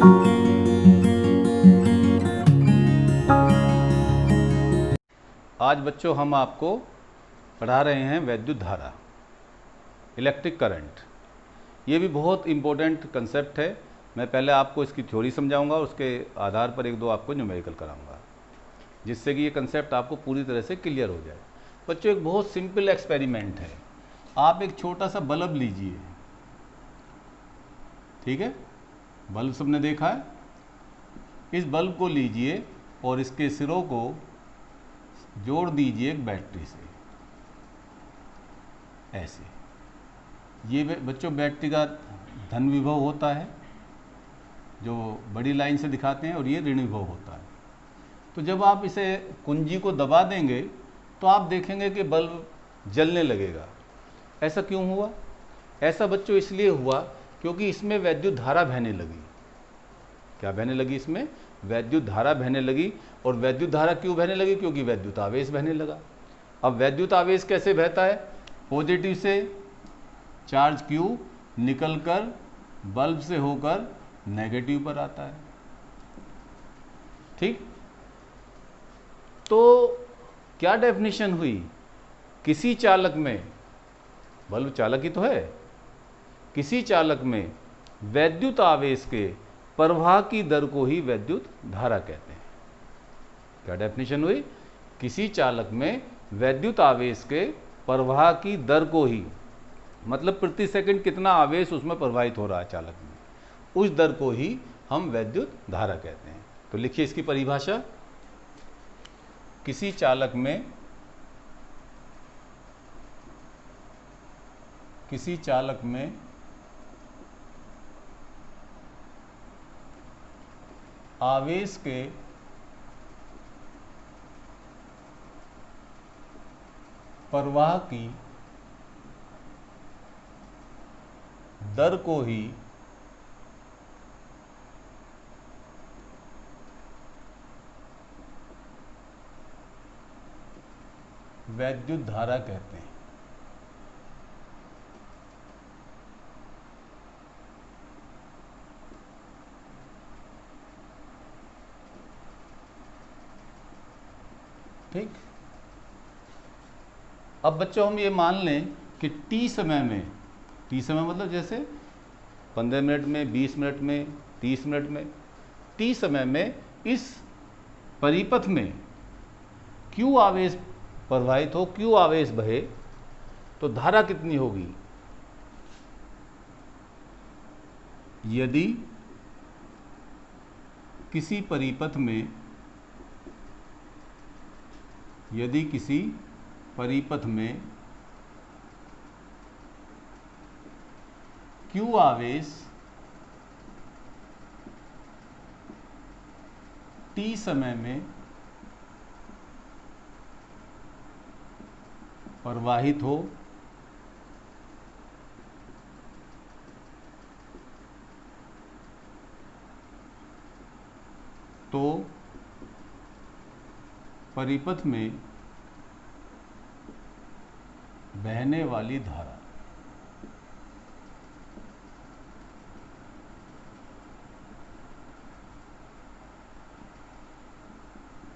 आज बच्चों हम आपको पढ़ा रहे हैं वैद्युत धारा, इलेक्ट्रिक करंट। ये भी बहुत इम्पोर्टेंट कंसेप्ट है। मैं पहले आपको इसकी थ्योरी समझाऊंगा, उसके आधार पर एक दो आपको न्यूमेरिकल कराऊंगा, जिससे कि ये कंसेप्ट आपको पूरी तरह से क्लियर हो जाए। बच्चों एक बहुत सिंपल एक्सपेरिमेंट है। आप एक छोटा सा बल्ब लीजिए, ठीक है, बल्ब सबने देखा है। इस बल्ब को लीजिए और इसके सिरों को जोड़ दीजिए एक बैटरी से, ऐसे। ये बच्चों बैटरी का धन विभव होता है जो बड़ी लाइन से दिखाते हैं, और ये ऋण विभव होता है। तो जब आप इसे कुंजी को दबा देंगे तो आप देखेंगे कि बल्ब जलने लगेगा। ऐसा क्यों हुआ? ऐसा बच्चों इसलिए हुआ क्योंकि इसमें वैद्युत धारा बहने लगी। क्या बहने लगी? इसमें वैद्युत धारा बहने लगी। और वैद्युत धारा क्यों बहने लगी? क्योंकि वैद्युत आवेश बहने लगा। अब वैद्युत आवेश कैसे बहता है? पॉजिटिव से चार्ज Q निकलकर बल्ब से होकर नेगेटिव पर आता है, ठीक। तो क्या डेफिनेशन हुई? किसी चालक में, बल्ब चालक ही तो है, किसी चालक में वैद्युत आवेश के प्रवाह की दर को ही वैद्युत धारा कहते हैं। क्या डेफिनेशन हुई? किसी चालक में वैद्युत आवेश के प्रवाह की दर को ही, मतलब प्रति सेकंड कितना आवेश उसमें प्रवाहित हो रहा है चालक में, उस दर को ही हम वैद्युत धारा कहते हैं। तो लिखिए इसकी परिभाषा। किसी चालक में आवेश के प्रवाह की दर को ही वैद्युत धारा कहते हैं। ठीक। अब बच्चों हम ये मान लें कि टी समय में, टी समय मतलब जैसे 15 मिनट में, 20 मिनट में, 30 मिनट में, टी समय में इस परिपथ में Q आवेश प्रवाहित हो, Q आवेश बहे, तो धारा कितनी होगी? यदि किसी परिपथ में Q आवेश T समय में प्रवाहित हो, तो परिपथ में बहने वाली धारा,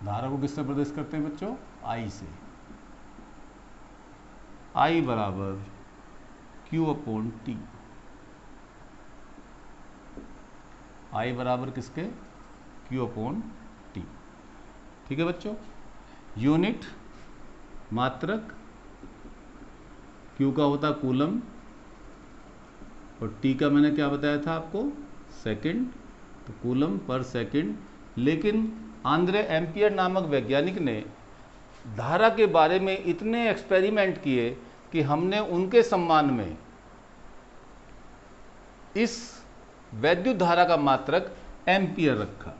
धारा को किससे प्रदर्शित करते हैं बच्चों? I से। I बराबर Q/T। I बराबर किसके? Q/T। ठीक है बच्चों। यूनिट मात्रक, Q का होता कूलम और T का मैंने क्या बताया था आपको? सेकंड, तो कूलम पर सेकंड। लेकिन आंद्रे एम्पियर नामक वैज्ञानिक ने धारा के बारे में इतने एक्सपेरिमेंट किए कि हमने उनके सम्मान में इस वैद्युत धारा का मात्रक एम्पियर रखा।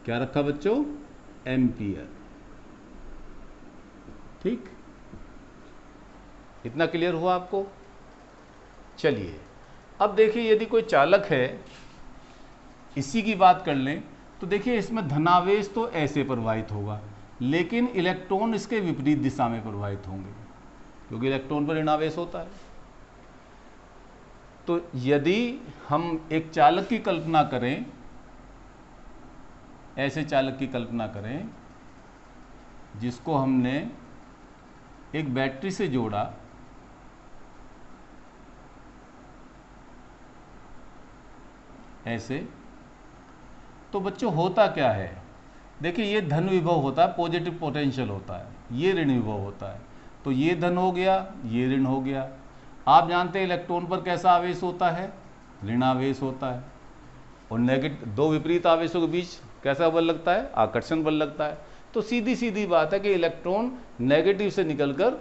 क्या रखा बच्चों? एम्पियर। ठीक, इतना क्लियर हुआ आपको? चलिए अब देखिए, यदि कोई चालक है, इसी की बात कर लें, तो देखिए इसमें धनावेश तो ऐसे प्रवाहित होगा, लेकिन इलेक्ट्रॉन इसके विपरीत दिशा में प्रवाहित होंगे, क्योंकि इलेक्ट्रॉन पर ऋणावेश होता है। तो यदि हम एक चालक की कल्पना करें ऐसे चालक की कल्पना करें जिसको हमने एक बैटरी से जोड़ा, ऐसे। तो बच्चों होता क्या है, देखिए ये धन विभव होता है, पॉजिटिव पोटेंशियल होता है, ये ऋण विभव होता है। तो ये धन हो गया, ये ऋण हो गया। आप जानते हैं इलेक्ट्रॉन पर कैसा आवेश होता है, ऋण आवेश होता है। और नेगेटिव, दो विपरीत आवेशों के बीच कैसा बल लगता है, आकर्षण बल लगता है। तो सीधी सीधी बात है कि इलेक्ट्रॉन नेगेटिव से निकलकर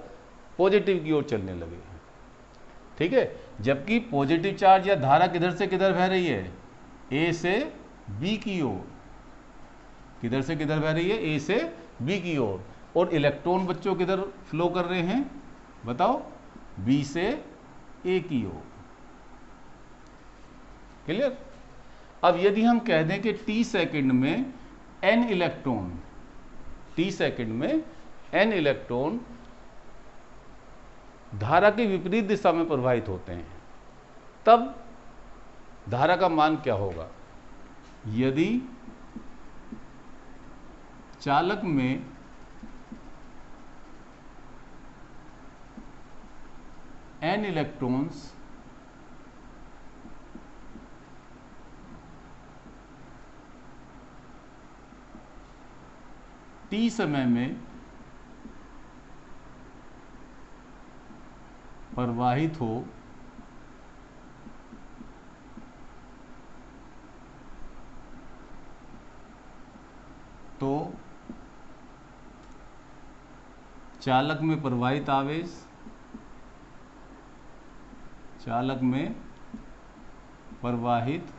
पॉजिटिव की ओर चलने लगे, ठीक है। जबकि पॉजिटिव चार्ज या धारा किधर से किधर बह रही है, ए से बी की ओर। किधर से किधर बह रही है, ए से बी की ओर। और इलेक्ट्रॉन बच्चों किधर फ्लो कर रहे हैं, बताओ, बी से ए की ओर। क्लियर। अब यदि हम कह दें कि टी सेकंड में एन इलेक्ट्रॉन, टी सेकंड में एन इलेक्ट्रॉन धारा की विपरीत दिशा में प्रवाहित होते हैं, तब धारा का मान क्या होगा। यदि चालक में एन इलेक्ट्रॉन्स टी समय में प्रवाहित हो, तो चालक में प्रवाहित आवेश, चालक में प्रवाहित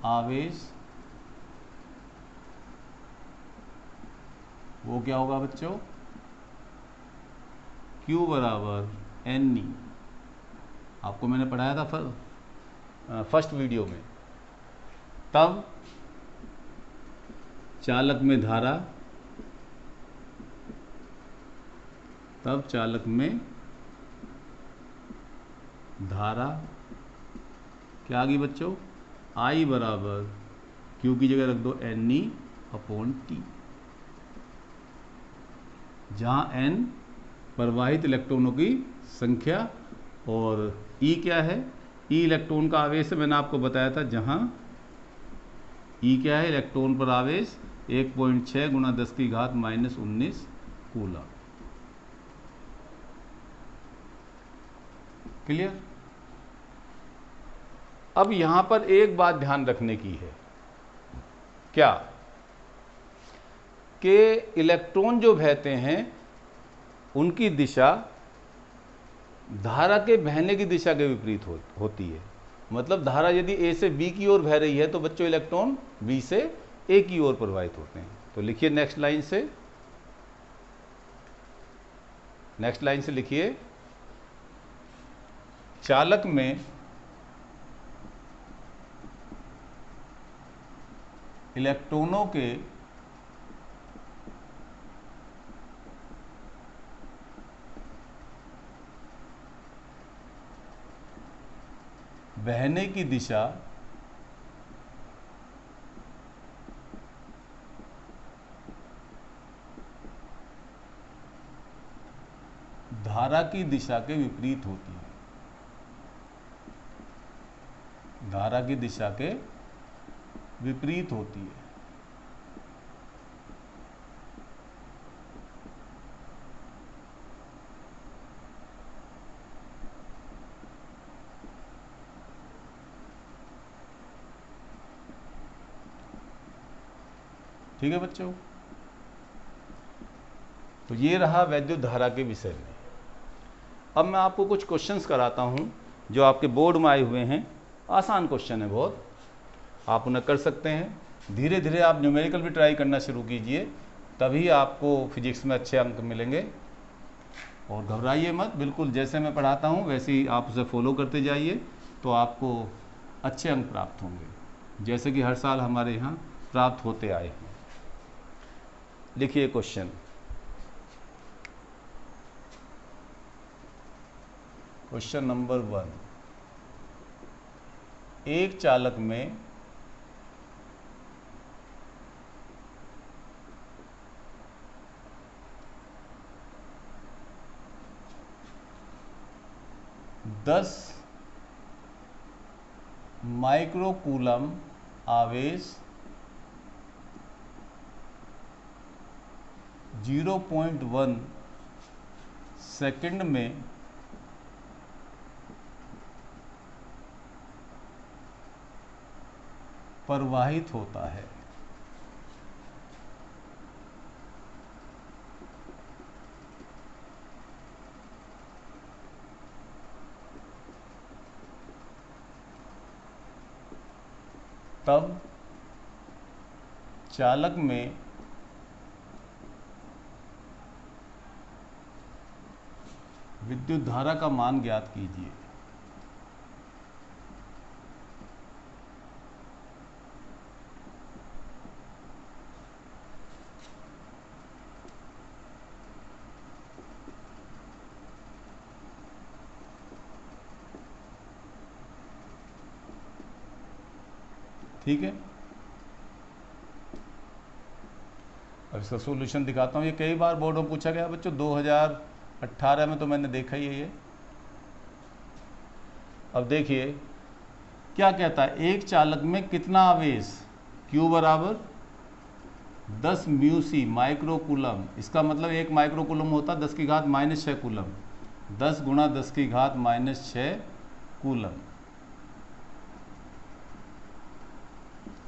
आवेश वो क्या होगा बच्चों, Q बराबर NE। आपको मैंने पढ़ाया था फर्स्ट वीडियो में। तब चालक में धारा, तब चालक में धारा क्या आ गई बच्चों, I बराबर Q की जगह रख दो NE/T, जहाँ N प्रवाहित इलेक्ट्रॉनों की संख्या और E क्या है, E इलेक्ट्रॉन का आवेश है, मैंने आपको बताया था। जहाँ E क्या है, इलेक्ट्रॉन पर आवेश 1.6 गुणा 10⁻⁻19 कूलम। क्लियर। अब यहां पर एक बात ध्यान रखने की है, क्या कि इलेक्ट्रॉन जो बहते हैं उनकी दिशा धारा के बहने की दिशा के विपरीत होती है। मतलब धारा यदि ए से बी की ओर बह रही है तो बच्चों इलेक्ट्रॉन बी से ए की ओर प्रवाहित होते हैं। तो लिखिए नेक्स्ट लाइन से, नेक्स्ट लाइन से लिखिए, चालक में इलेक्ट्रॉनों के बहने की दिशा धारा की दिशा के विपरीत होती है, धारा की दिशा के विपरीत होती है। ठीक है बच्चों। तो ये रहा वैद्युत धारा के विषय में। अब मैं आपको कुछ क्वेश्चंस कराता हूं जो आपके बोर्ड में आए हुए हैं। आसान क्वेश्चन है बहुत, आप उन्हें कर सकते हैं। धीरे धीरे आप न्यूमेरिकल भी ट्राई करना शुरू कीजिए, तभी आपको फिजिक्स में अच्छे अंक मिलेंगे। और घबराइए मत, बिल्कुल जैसे मैं पढ़ाता हूँ वैसे ही आप उसे फॉलो करते जाइए, तो आपको अच्छे अंक प्राप्त होंगे, जैसे कि हर साल हमारे यहाँ प्राप्त होते आए हैं। लिखिए क्वेश्चन, क्वेश्चन नंबर 1, एक चालक में 10 माइक्रोकूलम आवेश 0.1 सेकंड में प्रवाहित होता है। तब चालक में विद्युत धारा का मान ज्ञात कीजिए। ठीक है, अब इसका सॉल्यूशन दिखाता हूँ। ये कई बार बोर्ड में पूछा गया बच्चों, 2018 में तो मैंने देखा ही है ये। अब देखिए क्या कहता है, एक चालक में कितना आवेश, Q बराबर 10 म्यू सी माइक्रोकूलम। इसका मतलब एक माइक्रोकूलम होता है 10 की घात -6 कूलम, 10 गुणा 10 की घात -6 कूलम।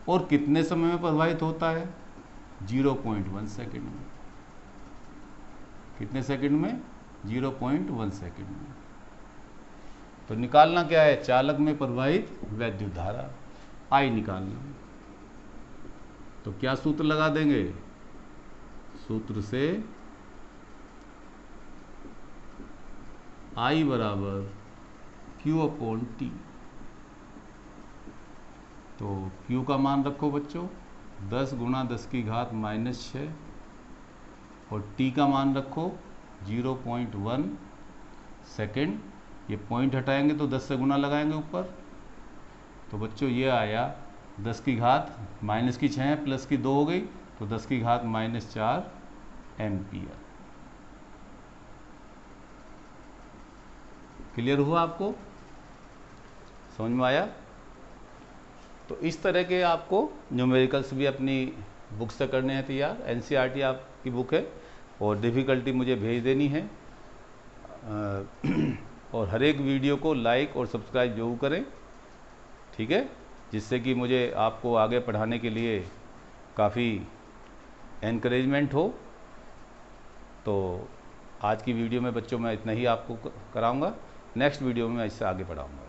और कितने समय में प्रवाहित होता है, 0.1 सेकंड में। कितने सेकंड में, 0.1 सेकंड में। तो निकालना क्या है, चालक में प्रवाहित वैद्युत धारा I निकालना। तो क्या सूत्र लगा देंगे, सूत्र से I बराबर Q/T। तो Q का मान रखो बच्चों 10 गुणा 10 की घात -6 और T का मान रखो 0.1 सेकेंड। ये पॉइंट हटाएंगे तो 10 से गुना लगाएंगे ऊपर। तो बच्चों ये आया 10 की घात माइनस की 6 प्लस की 2 हो गई, तो 10 की घात -4 एम्पियर। क्लियर हुआ आपको, समझ में आया? तो इस तरह के आपको न्यूमेरिकल्स भी अपनी बुक से करने हैं तैयार। NCERT आपकी बुक है और डिफ़िकल्टी मुझे भेज देनी है। और हर एक वीडियो को लाइक और सब्सक्राइब जरूर करें, ठीक है, जिससे कि मुझे आपको आगे पढ़ाने के लिए काफ़ी एनकरेजमेंट हो। तो आज की वीडियो में बच्चों मैं इतना ही आपको कराऊंगा, नेक्स्ट वीडियो में मैं इससे आगे पढ़ाऊंगा।